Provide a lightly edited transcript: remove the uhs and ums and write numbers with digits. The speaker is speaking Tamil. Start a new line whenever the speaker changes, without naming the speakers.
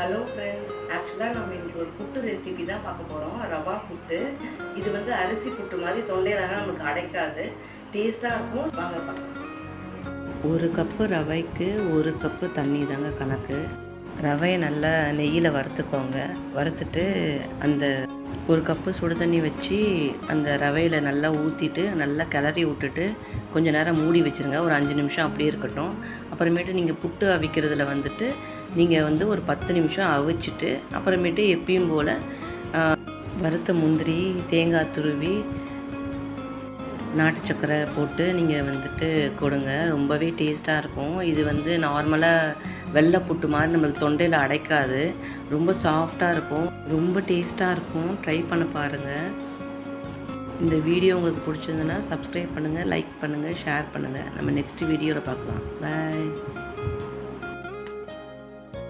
ஹலோ ஃப்ரெண்ட்ஸ், ஆக்சுவலாக நம்ம இன்றைக்கி ஒரு புட்டு ரெசிபி தான் பார்க்க போகிறோம். ரவா புட்டு. இது வந்து அரிசி புட்டு மாதிரி தொண்டையிலலாம் நமக்கு அடைக்காது, டேஸ்ட்டாக இருக்கும். வாங்க பார்க்கலாம். ஒரு கப்பு ரவைக்கு 1 கப்பு தண்ணி தாங்க கணக்கு. ரவையை நல்லா நெய்யில் வறுத்துக்கோங்க. வறுத்துட்டு அந்த 1 கப்பு சுடு தண்ணி வச்சு அந்த ரவையில் நல்லா ஊற்றிட்டு நல்லா கிளறி விட்டுட்டு கொஞ்சம் நேரம் மூடி வச்சுருங்க. ஒரு 5 நிமிஷம் அப்படியே இருக்கட்டும். அப்புறமேட்டு நீங்கள் புட்டு அவிக்கிறதுல வந்துட்டு நீங்கள் வந்து ஒரு 10 நிமிஷம் அவிச்சிட்டு அப்புறமேட்டு எப்பயும் போல் வறுத்த முந்திரி, தேங்காய் துருவி, நாட்டு சக்கரை போட்டு நீங்கள் வந்துட்டு கொடுங்க. ரொம்பவே டேஸ்ட்டாக இருக்கும். இது வந்து நார்மலாக வெள்ளை புட்டு மாதிரி நம்மளுக்கு தொண்டையில் அடைக்காது. ரொம்ப சாஃப்டாக இருக்கும், ரொம்ப டேஸ்ட்டாக இருக்கும். ட்ரை பண்ண பாருங்கள். இந்த வீடியோ உங்களுக்கு பிடிச்சிருந்ததுன்னா சப்ஸ்கிரைப் பண்ணுங்கள், லைக் பண்ணுங்கள், ஷேர் பண்ணுங்கள். நம்ம நெக்ஸ்ட் வீடியோவில் பார்க்கலாம். பாய்.